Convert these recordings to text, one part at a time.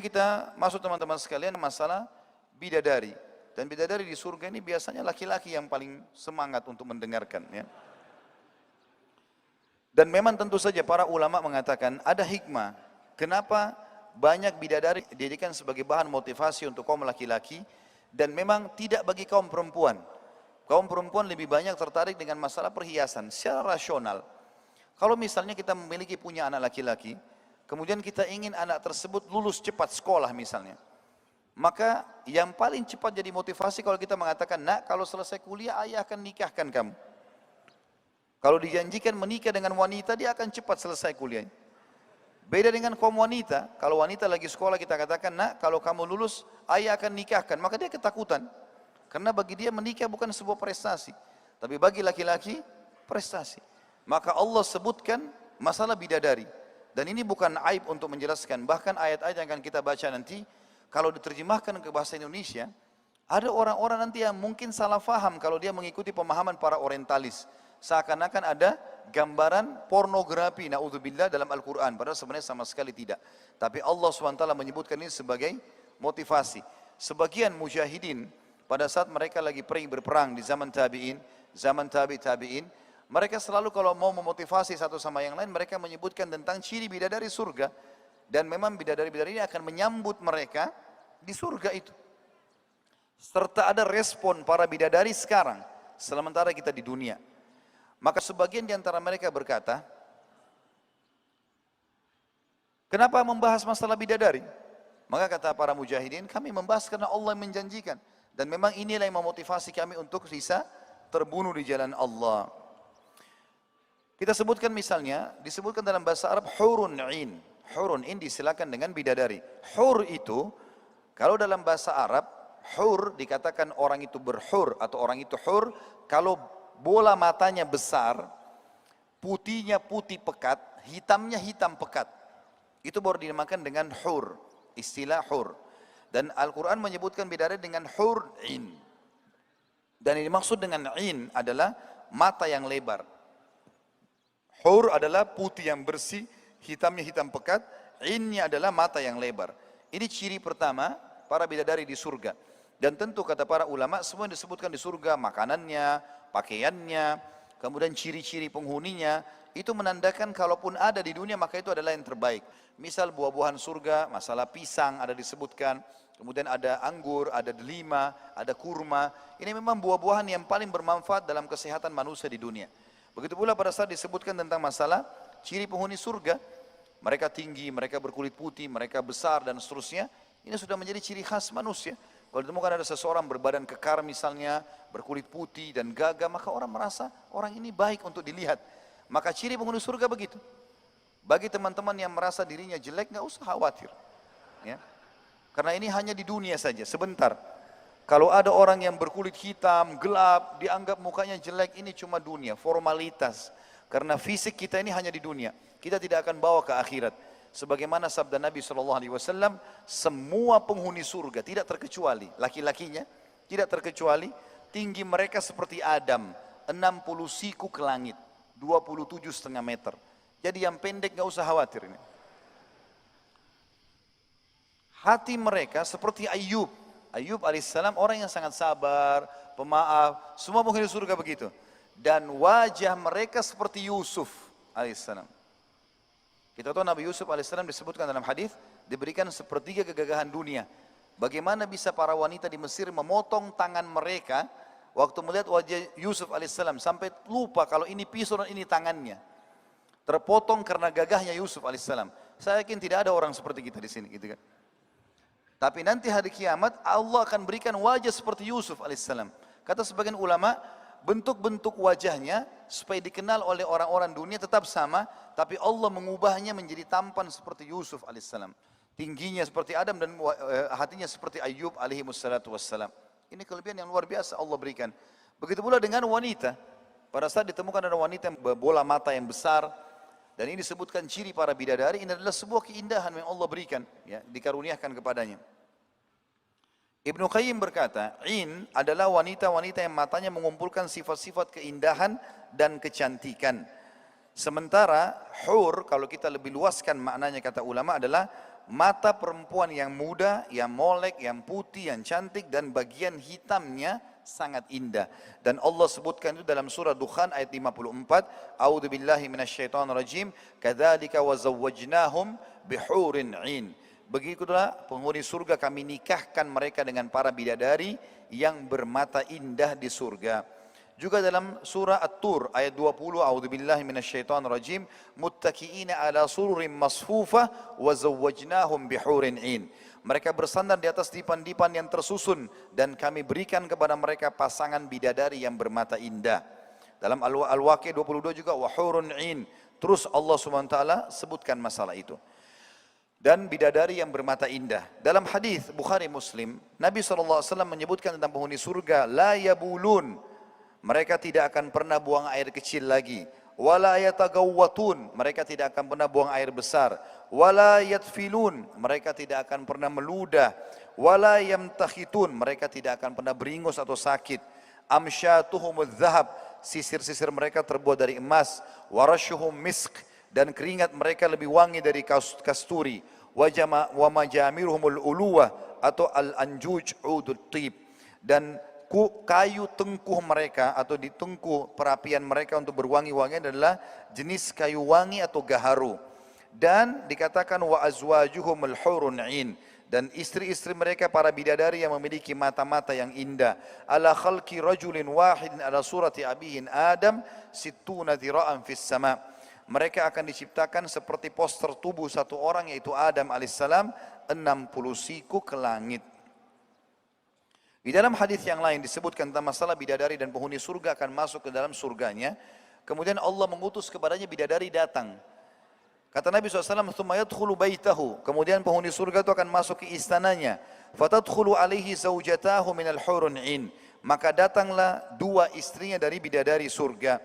kita masuk teman-teman sekalian masalah bidadari. Dan bidadari di surga ini biasanya laki-laki yang paling semangat untuk mendengarkan. Ya. Dan memang tentu saja para ulama mengatakan ada hikmah. Kenapa banyak bidadari dijadikan sebagai bahan motivasi untuk kaum laki-laki dan memang tidak bagi kaum perempuan. Kaum perempuan lebih banyak tertarik dengan masalah perhiasan secara rasional. Kalau misalnya kita memiliki punya anak laki-laki, kemudian kita ingin anak tersebut lulus cepat sekolah misalnya. Maka yang paling cepat jadi motivasi kalau kita mengatakan, nak kalau selesai kuliah ayah akan nikahkan kamu. Kalau dijanjikan menikah dengan wanita, dia akan cepat selesai kuliahnya. Beda dengan kaum wanita, kalau wanita lagi sekolah kita katakan, nak kalau kamu lulus ayah akan nikahkan. Maka dia ketakutan. Karena bagi dia menikah bukan sebuah prestasi. Tapi bagi laki-laki, prestasi. Maka Allah sebutkan masalah bidadari. Dan ini bukan aib untuk menjelaskan. Bahkan ayat-ayat yang akan kita baca nanti, kalau diterjemahkan ke bahasa Indonesia, ada orang-orang nanti yang mungkin salah faham kalau dia mengikuti pemahaman para orientalis. Seakan-akan ada gambaran pornografi, na'udzubillah dalam Al-Quran. Padahal sebenarnya sama sekali tidak. Tapi Allah SWT menyebutkan ini sebagai motivasi. Sebagian mujahidin, pada saat mereka lagi berperang di zaman tabi'in, zaman tabi'in, mereka selalu kalau mau memotivasi satu sama yang lain, mereka menyebutkan tentang ciri bidadari surga. Dan memang bidadari-bidadari ini akan menyambut mereka di surga itu. Serta ada respon para bidadari sekarang, sementara kita di dunia. Maka sebagian di antara mereka berkata, kenapa membahas masalah bidadari? Maka kata para mujahidin, kami membahas karena Allah menjanjikan. Dan memang inilah yang memotivasi kami untuk bisa terbunuh di jalan Allah. Kita sebutkan misalnya, disebutkan dalam bahasa Arab, hurun 'ain. Hurun in disilakan dengan bidadari. Hur itu, kalau dalam bahasa Arab, hur dikatakan orang itu berhur atau orang itu hur, kalau bola matanya besar, putihnya putih pekat, hitamnya hitam pekat. Itu baru dinamakan dengan hur, istilah hur. Dan Al-Quran menyebutkan bidadari dengan hur in. Dan yang dimaksud dengan in adalah mata yang lebar. Hur adalah putih yang bersih, hitamnya hitam pekat, innya adalah mata yang lebar. Ini ciri pertama para bidadari di surga. Dan tentu kata para ulama semua yang disebutkan di surga, makanannya, pakaiannya, kemudian ciri-ciri penghuninya, itu menandakan kalaupun ada di dunia maka itu adalah yang terbaik. Misal buah-buahan surga, masalah pisang ada disebutkan, kemudian ada anggur, ada delima, ada kurma. Ini memang buah-buahan yang paling bermanfaat dalam kesehatan manusia di dunia. Begitu pula pada saat disebutkan tentang masalah ciri penghuni surga, mereka tinggi, mereka berkulit putih, mereka besar dan seterusnya. Ini sudah menjadi ciri khas manusia. Kalau ditemukan ada seseorang berbadan kekar misalnya, berkulit putih dan gagah, maka orang merasa orang ini baik untuk dilihat. Maka ciri penghuni surga begitu. Bagi teman-teman yang merasa dirinya jelek, nggak usah khawatir. Ya. Karena ini hanya di dunia saja, sebentar. Kalau ada orang yang berkulit hitam, gelap, dianggap mukanya jelek, ini cuma dunia, formalitas. Karena fisik kita ini hanya di dunia. Kita tidak akan bawa ke akhirat. Sebagaimana sabda Nabi SAW, semua penghuni surga, tidak terkecuali, laki-lakinya, tidak terkecuali, tinggi mereka seperti Adam, 60 siku ke langit, 27,5 meter. Jadi yang pendek gak usah khawatir ini. Hati mereka seperti Ayub. Ayub alaihissalam orang yang sangat sabar, pemaaf, semua penghuni surga begitu. Dan wajah mereka seperti Yusuf alaihissalam. Kita tahu Nabi Yusuf alaihissalam disebutkan dalam hadis diberikan sepertiga kegagahan dunia. Bagaimana bisa para wanita di Mesir memotong tangan mereka waktu melihat wajah Yusuf alaihissalam sampai lupa kalau ini pisau dan ini tangannya. Terpotong karena gagahnya Yusuf alaihissalam. Saya yakin tidak ada orang seperti kita di sini, gitu kan? Tapi nanti hari kiamat Allah akan berikan wajah seperti Yusuf alaihissalam. Kata sebagian ulama, bentuk-bentuk wajahnya supaya dikenal oleh orang-orang dunia tetap sama, tapi Allah mengubahnya menjadi tampan seperti Yusuf alaihissalam. Tingginya seperti Adam dan hatinya seperti Ayub alaihi wassalam. Ini kelebihan yang luar biasa Allah berikan. Begitu pula dengan wanita. Pada saat ditemukan ada wanita yang berbola mata yang besar, dan ini disebutkan ciri para bidadari, ini adalah sebuah keindahan yang Allah berikan, ya, dikaruniakan kepadanya. Ibnu Qayyim berkata, in adalah wanita-wanita yang matanya mengumpulkan sifat-sifat keindahan dan kecantikan. Sementara hur, kalau kita lebih luaskan maknanya kata ulama adalah mata perempuan yang muda, yang molek, yang putih, yang cantik, dan bagian hitamnya sangat indah. Dan Allah sebutkan itu dalam surah Dukhan ayat 54, A'udzu billahi minasyaitonir rajim, kadzalika wazawwajnahum bihurin 'ain. Begitulah penghuni surga kami nikahkan mereka dengan para bidadari yang bermata indah di surga. Juga dalam surah At-Tur ayat 20, A'udzubillahi minasyaitonir rajim, muttaqiina ala sururin masfufah wa zawwajnahum bihurin 'ain. Mereka bersandar di atas dipan-dipan yang tersusun dan kami berikan kepada mereka pasangan bidadari yang bermata indah. Dalam Al-Waqiah 22 juga wa hurun 'ain. Terus Allah Subhanahu wa taala sebutkan masalah itu. Dan bidadari yang bermata indah. Dalam hadis Bukhari Muslim, Nabi SAW menyebutkan tentang penghuni surga, la yabulun, mereka tidak akan pernah buang air kecil lagi. Wala yatagawwatun, mereka tidak akan pernah buang air besar. Wala yatfilun, mereka tidak akan pernah meludah. Wala yamtakhitun, mereka tidak akan pernah beringus atau sakit. Amsyatuhumudz zahab, sisir-sisir mereka terbuat dari emas. Warashuhum misk, dan keringat mereka lebih wangi dari kasturi. Wa majamiruhumul uluwah, atau al-anjuj udut tib. Dan kayu tengkuh mereka atau di tengkuh perapian mereka untuk berwangi-wangian adalah jenis kayu wangi atau gaharu. Dan dikatakan wa azwajuhumul hurun 'ain, dan istri-istri mereka para bidadari yang memiliki mata-mata yang indah. Ala khalqi rajulin wahidin ala surati abihin Adam sittuna dhira'an fis sama. Mereka akan diciptakan seperti poster tubuh satu orang yaitu Adam alaihissalam 60 siku ke langit. Di dalam hadis yang lain disebutkan tentang masalah bidadari dan penghuni surga akan masuk ke dalam surganya. Kemudian Allah mengutus kepadanya bidadari datang. Kata Nabi SAW, "Tsumma yadkhulu baitahu." Kemudian penghuni surga itu akan masuk ke istananya. "Fatadkhulu alaihi zaujatahu minal hurun 'ain." Maka datanglah dua istrinya dari bidadari surga.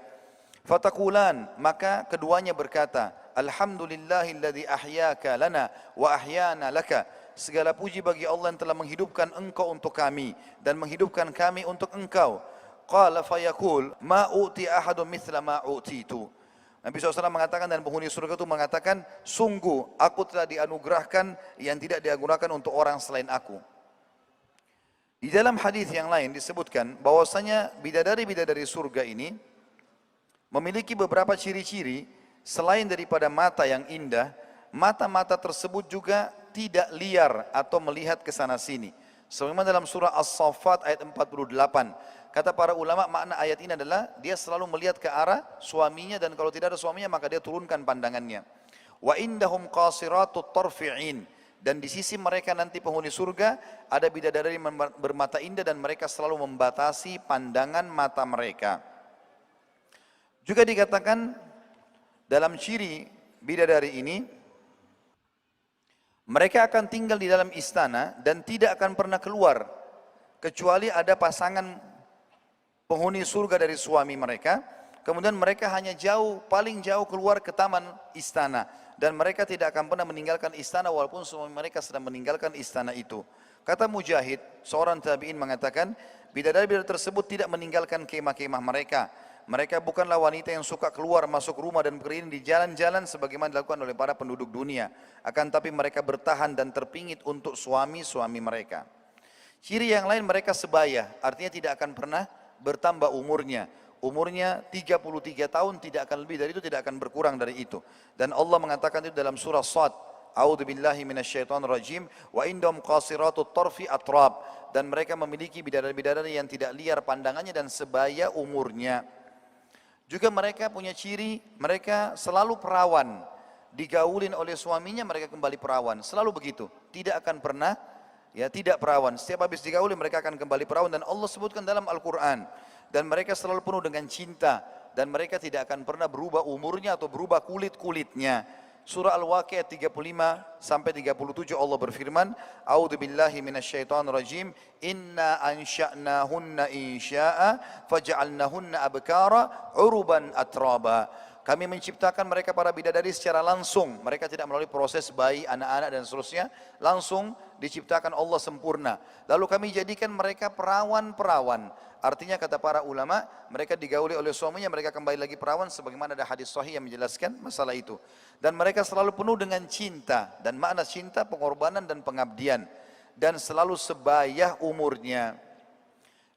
Fataqulan, maka keduanya berkata, "Alhamdulillahilladzi ahyaka lana wa ahyana laka." Segala puji bagi Allah yang telah menghidupkan engkau untuk kami dan menghidupkan kami untuk engkau. Qala fayaqul ma u'ti ahadun mithla ma u'titu. Nabi SAW mengatakan dan penghuni surga itu mengatakan, sungguh aku telah dianugerahkan yang tidak dianugerahkan untuk orang selain aku. Di dalam hadis yang lain disebutkan bahwasanya bidadari-bidadari surga ini memiliki beberapa ciri-ciri selain daripada mata yang indah. Mata-mata tersebut juga tidak liar atau melihat ke sana sini. Sebagaimana dalam surah As-Saffat ayat 48. Kata para ulama makna ayat ini adalah dia selalu melihat ke arah suaminya dan kalau tidak ada suaminya maka dia turunkan pandangannya. Wa indahum qasiratut tarfi'in, dan di sisi mereka nanti penghuni surga ada bidadari bermata indah dan mereka selalu membatasi pandangan mata mereka. Juga dikatakan dalam ciri bidadari ini, mereka akan tinggal di dalam istana dan tidak akan pernah keluar kecuali ada pasangan penghuni surga dari suami mereka. Kemudian mereka hanya paling jauh keluar ke taman istana dan mereka tidak akan pernah meninggalkan istana walaupun suami mereka sedang meninggalkan istana itu. Kata Mujahid, seorang tabi'in mengatakan, bidadari-bidadari tersebut tidak meninggalkan kemah-kemah mereka. Mereka bukanlah wanita yang suka keluar masuk rumah dan berkeliling di jalan-jalan sebagaimana dilakukan oleh para penduduk dunia. Akan tapi mereka bertahan dan terpingit untuk suami-suami mereka. Ciri yang lain, mereka sebaya, artinya tidak akan pernah bertambah umurnya. Umurnya 33 tahun, tidak akan lebih dari itu, tidak akan berkurang dari itu. Dan Allah mengatakan itu dalam surah Sad, A'udzu billahi minasyaitonir rajim, wa indahum qasiratut tarfi atrab, dan mereka memiliki bidadari-bidadari yang tidak liar pandangannya dan sebaya umurnya. Juga mereka punya ciri, mereka selalu perawan. Digaulin oleh suaminya, mereka kembali perawan. Selalu begitu, tidak akan pernah tidak perawan. Setiap habis digauli mereka akan kembali perawan. Dan Allah sebutkan dalam Al-Quran. Dan mereka selalu penuh dengan cinta. Dan mereka tidak akan pernah berubah umurnya atau berubah kulit-kulitnya. Surah Al-Waqiah 35 sampai 37 Allah berfirman, A'udzu billahi minasyaitonir rajim, inna ansha'nahunna insya'a faj'alnahunna abkara uruban atraba. Kami menciptakan mereka para bidadari secara langsung. Mereka tidak melalui proses bayi, anak-anak dan seterusnya. Langsung diciptakan Allah sempurna. Lalu kami jadikan mereka perawan-perawan. Artinya kata para ulama, mereka digauli oleh suaminya, mereka kembali lagi perawan. Sebagaimana ada hadis sahih yang menjelaskan masalah itu. Dan mereka selalu penuh dengan cinta. Dan makna cinta, pengorbanan dan pengabdian. Dan selalu sebayah umurnya.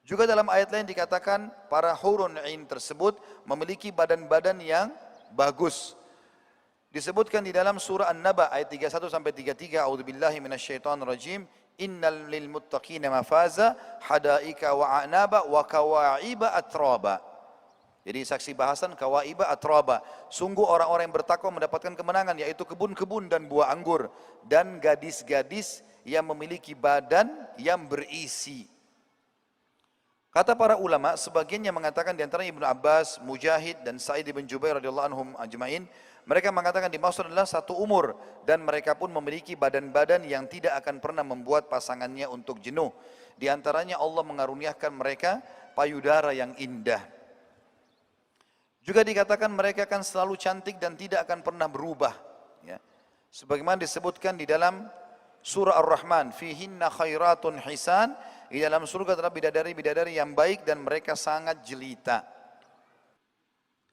Juga dalam ayat lain dikatakan para hurun 'ain tersebut memiliki badan-badan yang bagus. Disebutkan di dalam surah An-Naba ayat 31 sampai 33, A'udzubillahi minasyaitonir rajim, innal lil muttaqina mafaza hadaika wa a'naba wa kawa'iba atraba. Jadi saksi bahasan kawaiba atraba. Sungguh orang-orang yang bertakwa mendapatkan kemenangan, yaitu kebun-kebun dan buah anggur dan gadis-gadis yang memiliki badan yang berisi. Kata para ulama, sebagian yang mengatakan di antara Ibnu Abbas, Mujahid dan Sa'id bin Jubair radhiyallahu anhum ajma'in, mereka mengatakan dimaksud adalah satu umur dan mereka pun memiliki badan-badan yang tidak akan pernah membuat pasangannya untuk jenuh. Di antaranya Allah mengaruniakan mereka payudara yang indah. Juga dikatakan mereka akan selalu cantik dan tidak akan pernah berubah. Ya. Sebagaimana disebutkan di dalam surah Ar-Rahman, fihinna khairatun hisan, di dalam surga terdapat bidadari-bidadari yang baik dan mereka sangat jelita.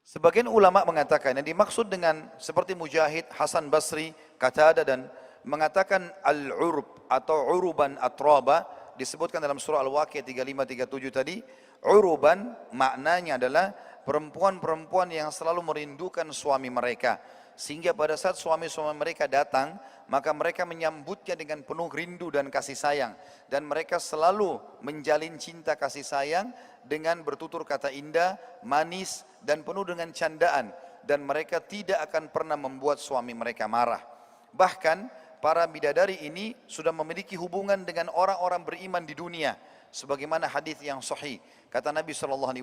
Sebagian ulama mengatakan yang dimaksud dengan seperti Mujahid, Hasan Basri, Qatada dan mengatakan al-urb atau uruban atraba disebutkan dalam surah Al-Waqiah 35-37 tadi. Uruban maknanya adalah perempuan-perempuan yang selalu merindukan suami mereka. Sehingga pada saat suami-suami mereka datang, maka mereka menyambutnya dengan penuh rindu dan kasih sayang. Dan mereka selalu menjalin cinta kasih sayang dengan bertutur kata indah, manis, dan penuh dengan candaan. Dan mereka tidak akan pernah membuat suami mereka marah. Bahkan para bidadari ini sudah memiliki hubungan dengan orang-orang beriman di dunia. Sebagaimana hadis yang sahih. Kata Nabi SAW,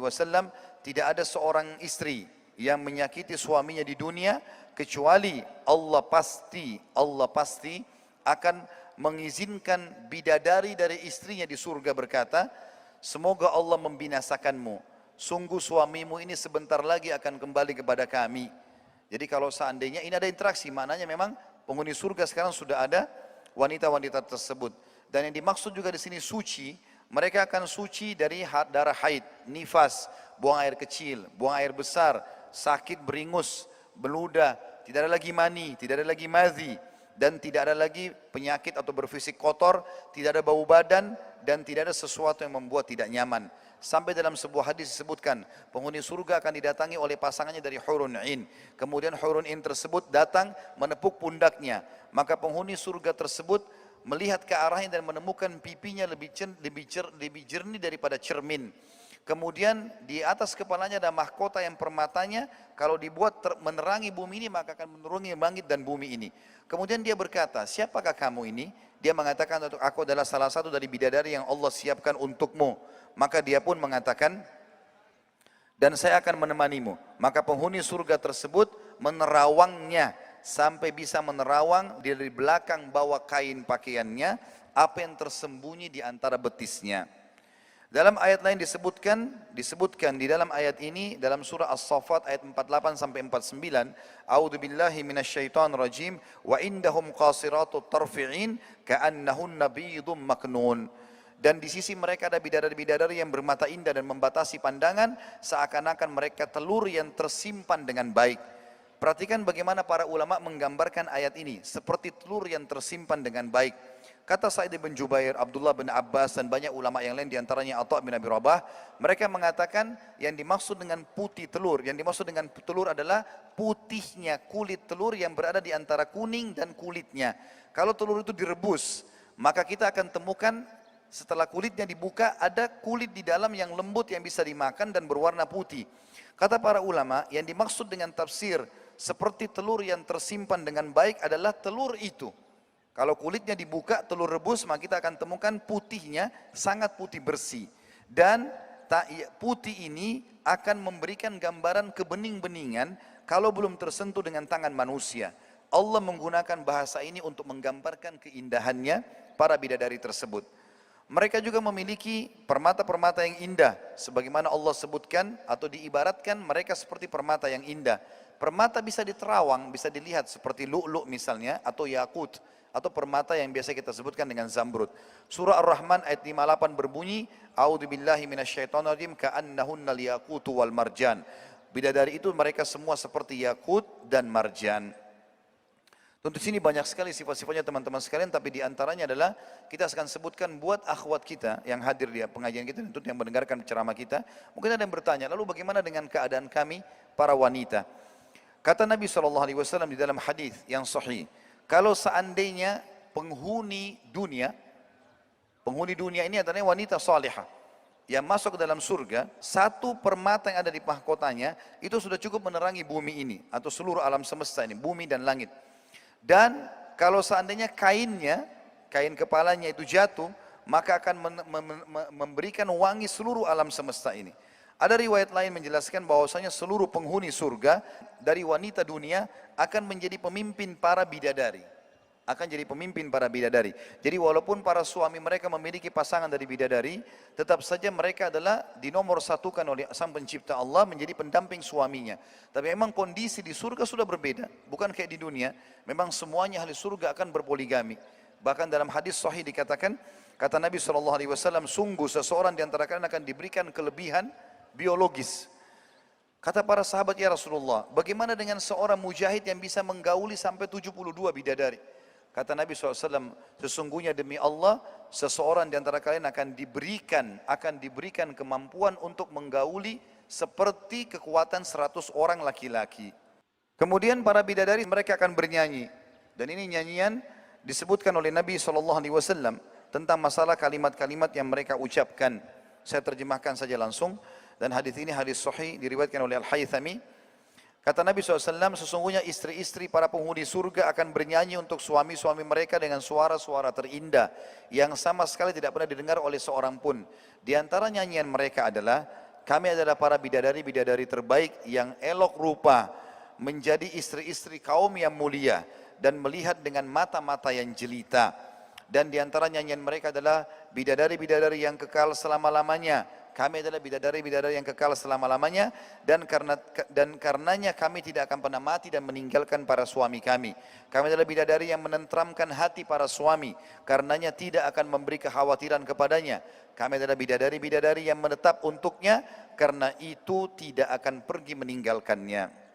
tidak ada seorang istri yang menyakiti suaminya di dunia kecuali Allah pasti akan mengizinkan bidadari dari istrinya di surga berkata, semoga Allah membinasakanmu, sungguh suamimu ini sebentar lagi akan kembali kepada kami. Jadi kalau seandainya ini ada interaksi, maknanya memang penghuni surga sekarang sudah ada wanita-wanita tersebut. Dan yang dimaksud juga di sini suci, mereka akan suci dari darah haid, nifas, buang air kecil, buang air besar, sakit beringus, beludah, tidak ada lagi mani, tidak ada lagi madhi, dan tidak ada lagi penyakit atau berfisik kotor, tidak ada bau badan, dan tidak ada sesuatu yang membuat tidak nyaman. Sampai dalam sebuah hadis disebutkan, penghuni surga akan didatangi oleh pasangannya dari hurun 'ain. Kemudian hurun 'ain tersebut datang menepuk pundaknya. Maka penghuni surga tersebut melihat ke arahnya dan menemukan pipinya lebih jernih daripada cermin. Kemudian di atas kepalanya ada mahkota yang permatanya kalau dibuat menerangi bumi ini maka akan menerangi langit dan bumi ini. Kemudian dia berkata, siapakah kamu ini? Dia mengatakan, aku adalah salah satu dari bidadari yang Allah siapkan untukmu. Maka dia pun mengatakan, dan saya akan menemanimu. Maka penghuni surga tersebut menerawangnya sampai bisa menerawang dari belakang bawah kain pakaiannya apa yang tersembunyi di antara betisnya. Dalam ayat lain disebutkan di dalam ayat ini dalam surah As-Saffat ayat 48 sampai 49, A'udzubillahi minasyaitonir rajim, wa indahum qasiratut tarfi'in ka'annahunna bidhum maknun. Dan di sisi mereka ada bidadari-bidadari yang bermata indah dan membatasi pandangan seakan-akan mereka telur yang tersimpan dengan baik. Perhatikan bagaimana para ulama menggambarkan ayat ini seperti telur yang tersimpan dengan baik. Kata Sa'id bin Jubair, Abdullah bin Abbas dan banyak ulama yang lain diantaranya Atha bin Abi Rabah, mereka mengatakan yang dimaksud dengan putih telur, yang dimaksud dengan telur adalah putihnya kulit telur yang berada di antara kuning dan kulitnya. Kalau telur itu direbus, maka kita akan temukan setelah kulitnya dibuka ada kulit di dalam yang lembut yang bisa dimakan dan berwarna putih. Kata para ulama, yang dimaksud dengan tafsir seperti telur yang tersimpan dengan baik adalah telur itu. Kalau kulitnya dibuka, telur rebus, maka kita akan temukan putihnya sangat putih bersih. Dan putih ini akan memberikan gambaran kebening-beningan kalau belum tersentuh dengan tangan manusia. Allah menggunakan bahasa ini untuk menggambarkan keindahannya para bidadari tersebut. Mereka juga memiliki permata-permata yang indah, sebagaimana Allah sebutkan atau diibaratkan mereka seperti permata yang indah. Permata bisa diterawang, bisa dilihat seperti lu'lu' misalnya, atau yakut, atau permata yang biasa kita sebutkan dengan zamrud. Surah Ar-Rahman ayat 58 berbunyi, A'udzubillahi minasyaitonirrajim ka'annahunnal yaqutu wal marjan. Bidadari itu mereka semua seperti yakut dan marjan. Tentu sini banyak sekali sifat-sifatnya teman-teman sekalian, tapi diantaranya adalah kita akan sebutkan buat akhwat kita yang hadir di pengajian kita, tentu yang mendengarkan ceramah kita. Mungkin ada yang bertanya, lalu bagaimana dengan keadaan kami para wanita? Kata Nabi SAW di dalam hadis yang sahih, kalau seandainya penghuni dunia ini adalah wanita salihah yang masuk ke dalam surga, satu permata yang ada di mahkotanya itu sudah cukup menerangi bumi ini atau seluruh alam semesta ini, bumi dan langit. Dan kalau seandainya kain kepalanya itu jatuh, maka akan memberikan wangi seluruh alam semesta ini. Ada riwayat lain menjelaskan bahwasanya seluruh penghuni surga dari wanita dunia akan menjadi pemimpin para bidadari. Jadi walaupun para suami mereka memiliki pasangan dari bidadari, tetap saja mereka adalah dinomor satukan oleh Sang Pencipta Allah menjadi pendamping suaminya. Tapi memang kondisi di surga sudah berbeda, bukan kayak di dunia. Memang semuanya ahli surga akan berpoligami. Bahkan dalam hadis sahih dikatakan, kata Nabi SAW, sungguh seseorang di antara kalian akan diberikan kelebihan biologis. Kata para sahabat, ya Rasulullah, bagaimana dengan seorang mujahid yang bisa menggauli sampai 72 bidadari? Kata Nabi SAW, sesungguhnya demi Allah, seseorang di antara kalian akan diberikan kemampuan untuk menggauli seperti kekuatan 100 orang laki-laki. Kemudian para bidadari mereka akan bernyanyi. Dan ini nyanyian disebutkan oleh Nabi SAW tentang masalah kalimat-kalimat yang mereka ucapkan. Saya terjemahkan saja langsung. Dan hadis ini hadis sahih diriwayatkan oleh Al-Haythami. Kata Nabi SAW, sesungguhnya istri-istri para penghuni surga akan bernyanyi untuk suami-suami mereka dengan suara-suara terindah yang sama sekali tidak pernah didengar oleh seorang pun. Di antara nyanyian mereka adalah, kami adalah para bidadari-bidadari terbaik yang elok rupa, menjadi istri-istri kaum yang mulia dan melihat dengan mata-mata yang jelita. Dan di antara nyanyian mereka adalah bidadari-bidadari yang kekal selama-lamanya. Kami adalah bidadari-bidadari yang kekal selama-lamanya dan karenanya kami tidak akan pernah mati dan meninggalkan para suami kami. Kami adalah bidadari yang menenteramkan hati para suami, karenanya tidak akan memberi kekhawatiran kepadanya. Kami adalah bidadari-bidadari yang menetap untuknya, karena itu tidak akan pergi meninggalkannya.